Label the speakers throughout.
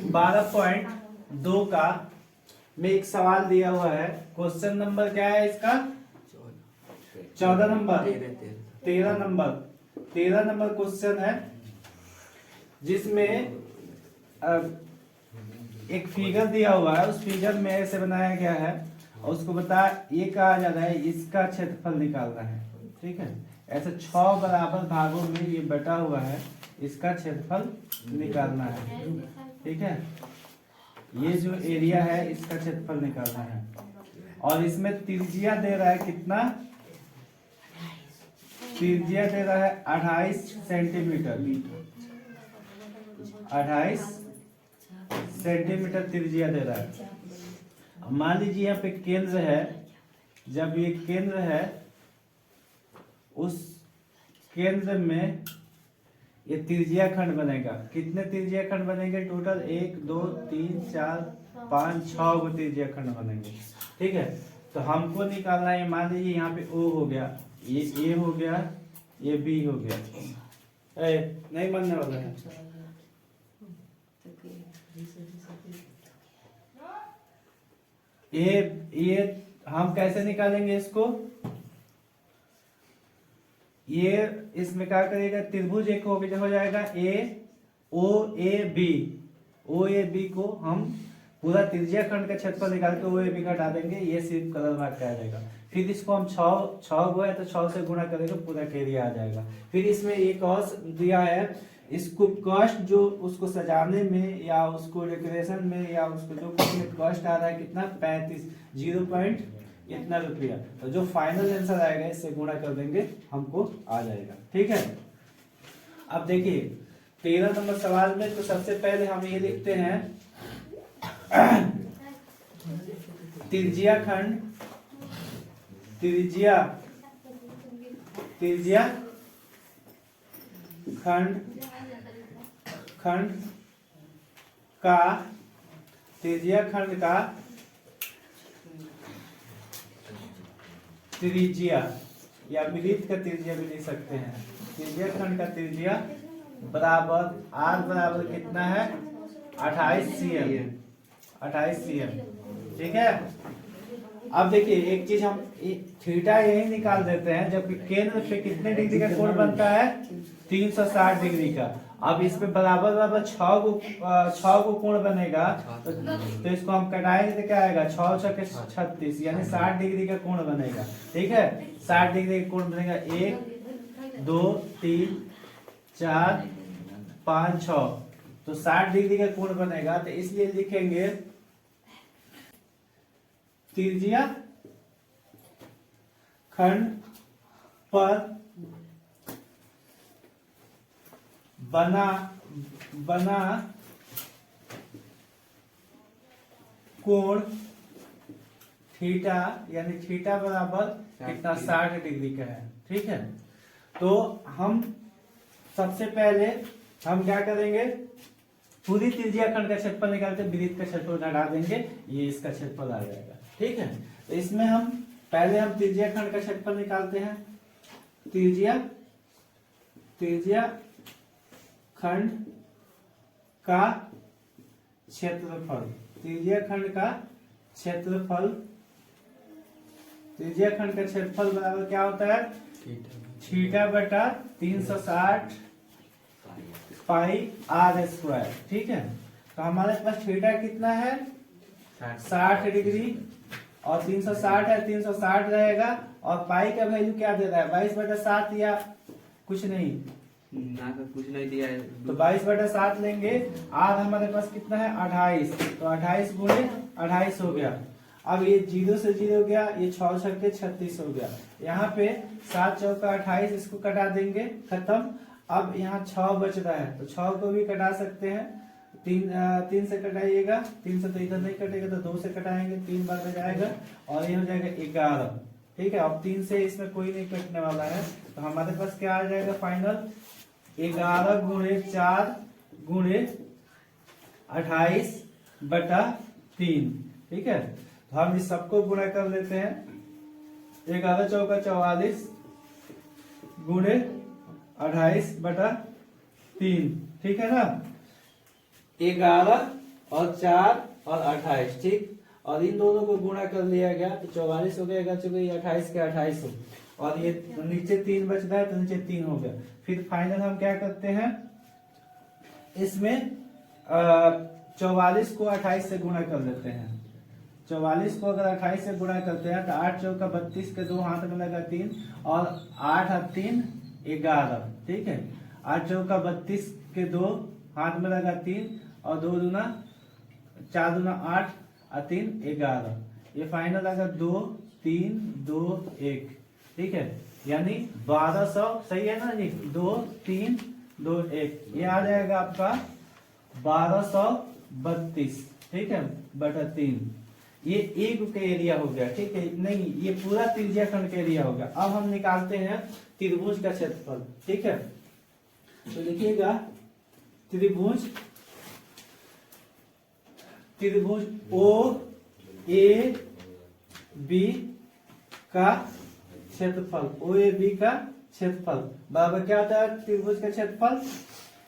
Speaker 1: 12.2 का में एक सवाल दिया हुआ है। क्वेश्चन नंबर क्या है इसका? 14 नंबर, 13 नंबर क्वेश्चन है, जिसमें एक फिगर दिया हुआ है। उस फिगर में ऐसे बनाया गया है और उसको ये कहा जाता है इसका क्षेत्रफल निकालना है। ठीक है, ऐसे 6 बराबर भागों में ये बटा हुआ है, इसका क्षेत्रफल निकालना है। ठीक है, ये जो एरिया है इसका क्षेत्रफल निकालना है और इसमें त्रिज्या दे रहा है कितना? त्रिज्या दे रहा है 28 सेंटीमीटर। 28 सेंटीमीटर त्रिज्या दे रहा है। मान लीजिए यहाँ पे केंद्र है, जब ये केंद्र है, उस केंद्र में ये त्रिज्या खंड बनेगा। कितने त्रिज्या खंड बनेंगे टोटल? 1 2 3 4 5 6 गो त्रिज्या खंड बनेंगे। ठीक है, तो हमको निकालना है, मान लीजिए यहाँ पे O हो गया, ये A हो गया, ये B हो गया। नहीं बनने वाला है। ये हम कैसे निकालेंगे इसको? ये इसमें क्या करेगा? त्रिभुज एक हो जाएगा OAB को हम पूरा त्रिज्या खंड का क्षेत्रफल निकाल के OAB का हटा देंगे, ये सिर्फ कलर मार्क का आ जाएगा। फिर इसको हम 6 गो है तो 6 से गुणा करेंगे, पूरा एरिया आ जाएगा। फिर इसमें एक और दिया है, इसको कॉस्ट जो उसको सजाने में या उसको डेकोरेशन में या उसको जो कॉस्ट आ रहा है कितना? 35 0 पॉइंट इतना रुपया। तो जो फाइनल आंसर आएगा इससे गुणा कर देंगे, हमको आ जाएगा। ठीक है, अब देखिए 13 नंबर सवाल में तो सबसे पहले हम ये लिखते हैं त्रिज्या खंड का त्रिज्या या वृत्त का त्रिज्या भी लिख सकते हैं। त्रिज्या खंड का त्रिज्या बराबर R बराबर कितना है? 28 cm। ठीक है, अब देखिए एक चीज हम थीटा यही निकाल देते हैं, जबकि केंद्र पे कितने डिग्री का कोण बनता है? 360 डिग्री का। अब इसमें बराबर 6 गो कोण बनेगा, तो इसको हम कटाएंगे तो क्या आएगा? 6 6 36 यानी 60 डिग्री का कोण बनेगा। ठीक है, 60 डिग्री का कोण बनेगा। 1 2 3 4 5 6, तो 60 डिग्री का कोण बनेगा। तो इसलिए लिखेंगे त्रिज्या खंड पर बना कोण थीटा, यानी थीटा बराबर कितना? 60 डिग्री का है। ठीक है, तो हम सबसे पहले हम क्या करेंगे? पूरी त्रिज्या खंड का क्षेत्रफल निकालते, वृत्त का क्षेत्रफल हटा देंगे, ये इसका क्षेत्रफल आ जाएगा। ठीक है, तो इसमें हम पहले त्रिज्या खंड का क्षेत्रफल निकालते हैं। त्रिज्या खंड का क्षेत्रफल, त्रिज्या खंड का क्षेत्रफल बराबर क्या होता है? थीटा बटा 360 पाई R²। ठीक है, तो हमारे पास थीटा कितना है? 60 डिग्री और 360 है, 360 रहेगा। और पाई का वैल्यू क्या दे रहा है? 22/7 या कुछ नहीं दिया है, तो 22/7 लेंगे। R हमारे पास कितना है? 28, तो 28 गुणे 28 हो गया। अब ये 0 से 0 गया, ये 6 6 36 हो गया। यहाँ पे 7 चौका 28, इसको कटा देंगे, खत्म। अब यहाँ 6 बच रहा है, तो 6 को भी कटा सकते हैं। 3 से कटाइएगा, 3 से तो इधर नहीं कटेगा, तो 2 से कटाएंगे, 3 बार में जाएगा और ये हो जाएगा 11। ठीक है, अब 3 से इसमें कोई नहीं कटने वाला है, तो हमारे पास क्या आ जाएगा फाइनल? 11 गुणे 4 गुणे 28/3। ठीक है, तो हम इस सबको गुणा कर लेते हैं। 11 चौका 44 गुणे 28/3। ठीक है ना, 11 और 4 और 28, ठीक। और इन दोनों को गुणा कर लिया गया तो 44 हो गया, चूंकि ये 28 के 28 हो, और ये नीचे 3 बच रहा है तो नीचे 3 हो गया। फिर फाइनल हम क्या करते हैं, इसमें 44 को 28 से गुणा कर लेते हैं। 44 को अगर 28 से गुणा करते हैं तो 8 चौका 32 के 2 हाथ में लगा 3 और 8 और 3 11, ठीक है। 8 चौका 32 के 2 हाथ में लगा 3 और 2 दूना 4 दूना 8 और 3 11। ये फाइनल आएगा 2 3 2 1, ठीक है। यानी 1200, सही है ना जी, 2 3 2 1, ये आ जाएगा आपका 1232, ठीक है, बटा 3। ये एक का एरिया हो गया, ठीक है। नहीं, ये पूरा त्रिज्या खंड का एरिया हो गया। अब हम निकालते हैं त्रिभुज का क्षेत्रफल, ठीक है। तो लिखिएगा त्रिभुज ओ ए बी का क्षेत्रफल, ओ ए बी का क्षेत्रफल बराबर क्या होता है त्रिभुज का क्षेत्रफल,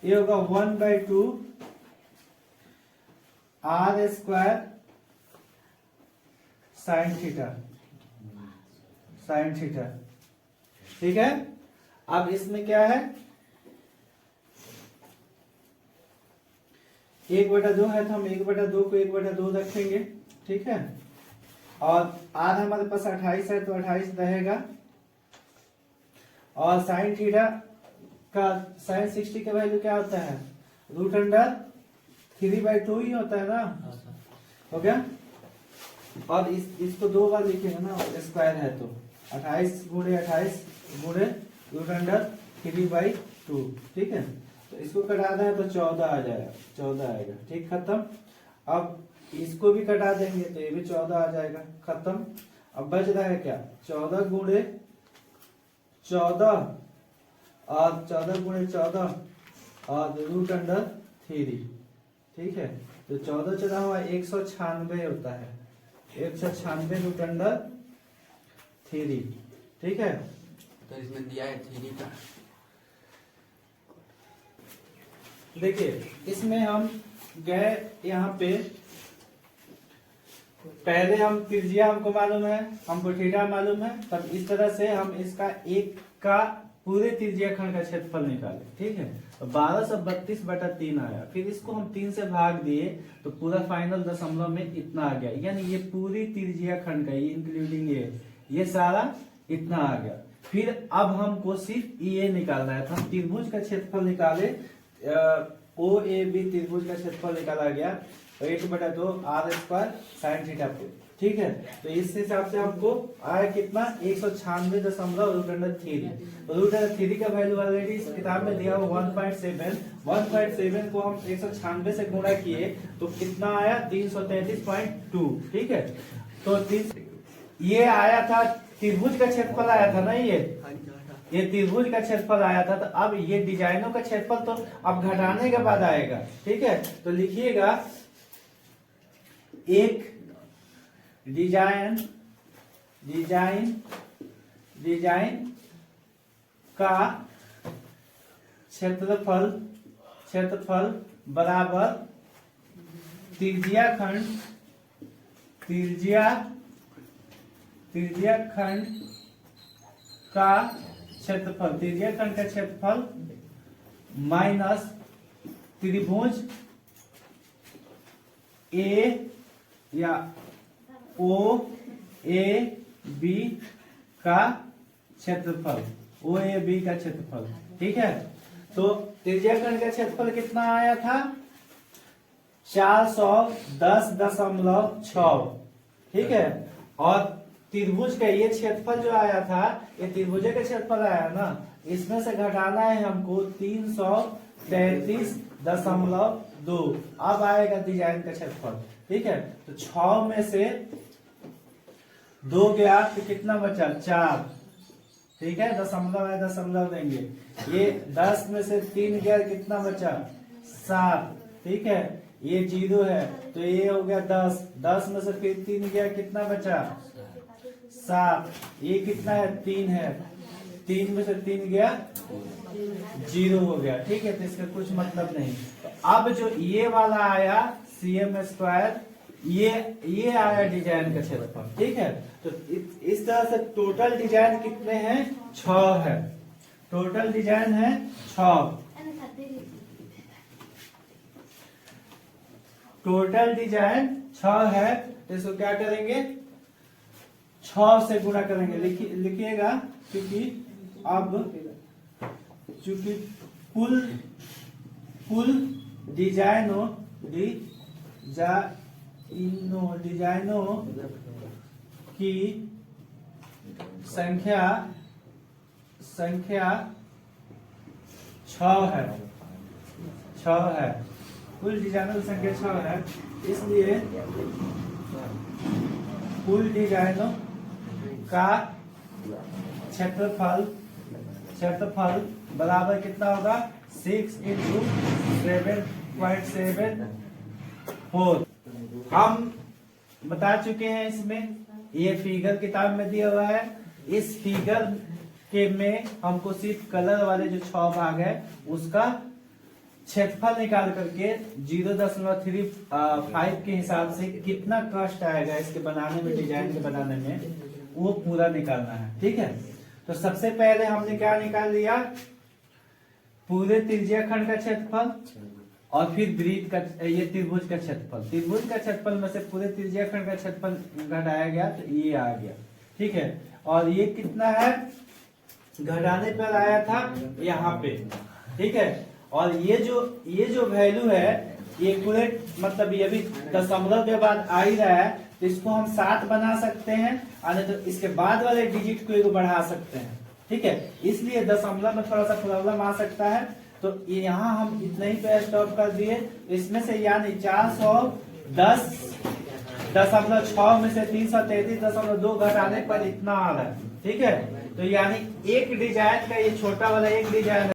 Speaker 1: ये होगा 1/2 r स्क्वायर साइन थीटा, ठीक है। अब इसमें क्या है, 1/2 है तो हम 1/2 को 1/2 रखेंगे, ठीक है। और r हमारे पास 28 है तो 28 रहेगा, और साइन थीटा का साइन 60 का वैल्यू क्या होता है, √3/2 ही होता है ना, हो गया। और इसको 2 बार लिखेंगे ना, स्क्वायर है तो 28 गुणे 28 गुणे √3/2, ठीक है। तो इसको कटा दें तो 14 आ जाएगा, 14 आएगा, ठीक, खत्म। अब इसको भी कटा देंगे तो ये भी 14 आ जाएगा, खत्म। अब बच रहा है क्या, 14 गुणे 14 और 14 गुणे 14 और √3, ठीक है। तो 14 चला हुआ 196 होता है, 196 √3, ठीक है।
Speaker 2: तो इसमें दिया है 3 का,
Speaker 1: देखिए इसमें हम गए यहाँ पे, पहले हम त्रिज्या हमको मालूम है, हमको थीटा मालूम है, तब इस तरह से हम इसका एक का पूरे त्रिज्या खंड का क्षेत्रफल निकाले, ठीक है। तो 1232/3 आया, फिर इसको हम 3 से भाग दिए तो पूरा फाइनल दशमलव में इतना आ गया, यानी ये पूरी त्रिज्या खंड का, ये इंक्लूडिंग ये सारा इतना आ गया। फिर अब हमको सिर्फ ये निकालना है, तो हम त्रिभुज का क्षेत्रफल निकाले, ओ ए बी त्रिभुज का क्षेत्रफल निकाला गया, 1/2 r स्क्वायर साइन थीटा पे, ठीक है। तो इस हिसाब से हमको आया कितना, 196.3। √3 का वैल्यू ऑलरेडी इस किताब में दिया हुआ 1.7 को हम 196 से गुणा किए तो कितना आया, 333.2, ठीक है। तो ये आया था त्रिभुज का क्षेत्रफल आया था ना, ये त्रिभुज का क्षेत्रफल आया था। तो अब ये डिजाइनों का क्षेत्रफल तो अब घटाने के बाद आएगा, ठीक है। तो लिखिएगा एक डिजाइन का क्षेत्रफल बराबर त्रिज्या खंड का क्षेत्रफल माइनस त्रिभुज ए या ओ ए बी का क्षेत्रफल, ओ ए बी का क्षेत्रफल, ठीक है। तो त्रिज्या खंड का क्षेत्रफल कितना आया था, 410.6, ठीक है। और त्रिभुज का ये क्षेत्रफल जो आया था, ये त्रिभुज का क्षेत्रफल आया ना, इसमें से घटाना है हमको 333.2, अब आएगा डिजाइन का क्षेत्रफल, ठीक है। तो 6 में से 2 गया तो कितना बचा, 4, ठीक है। दशमलव है, दशमलव देंगे। ये 10 में से 3 गया, कितना बचा, 7, ठीक है। ये 0 है तो ये हो गया 10, 10 में से फिर 3 गया, कितना बचा, 7। ये कितना है, 3 है, 3 में से 3 गया, 0 हो गया, ठीक है। तो इसका कुछ मतलब नहीं। तो अब जो ये वाला आया cm स्क्वायर, ये आया डिजाइन का क्षेत्रफल। ठीक है, तो इस तरह से टोटल डिजाइन कितने हैं? 6 है। टोटल डिजाइन है 6। टोटल डिजाइन 6 है, तो इसको क्या करेंगे? 6 से गुणा करेंगे। लिखिएगा, क्योंकि कुल डिजाइनों की संख्या 6 है। 6 है, कुल डिजाइनों की संख्या 6 है, इसलिए कुल डिजाइनों का क्षेत्रफल बराबर कितना होगा? 6 × 7.74। हम बता चुके हैं, इसमें ये फिगर किताब में दिया हुआ है। इस फिगर के में हमको सिर्फ कलर वाले जो 6 भाग है उसका क्षेत्रफल निकाल करके 0.35 के हिसाब से कितना कॉस्ट आएगा इसके बनाने में, डिजाइन के बनाने में, वो पूरा निकालना है। ठीक है, तो सबसे पहले हमने क्या निकाल लिया? पूरे त्रिज्या खंड का क्षेत्रफल और फिर वृत्त का, ये त्रिभुज का क्षेत्रफल। त्रिभुज का क्षेत्रफल में से पूरे त्रिज्या खंड का क्षेत्रफल घटाया गया, तो ये आ गया। ठीक है, और ये कितना है? घटाने पर आया था यहाँ पे। ठीक है, और ये जो वैल्यू है, ये पूरे मतलब ये भी दशमलव के बाद आ ही रहा है, तो इसको हम 7 बना सकते हैं, और तो इसके बाद वाले डिजिट को एक बढ़ा सकते हैं। ठीक है, इसलिए दशमलव में थोड़ा सा प्रॉब्लम आ सकता है, तो यहाँ हम इतना ही पे स्टॉप कर दिए। इसमें से यानी 410.6 में से 333.2 घटाने पर इतना आ रहा है। ठीक है, तो यानी एक डिजाइन का, ये छोटा वाला एक डिजाइन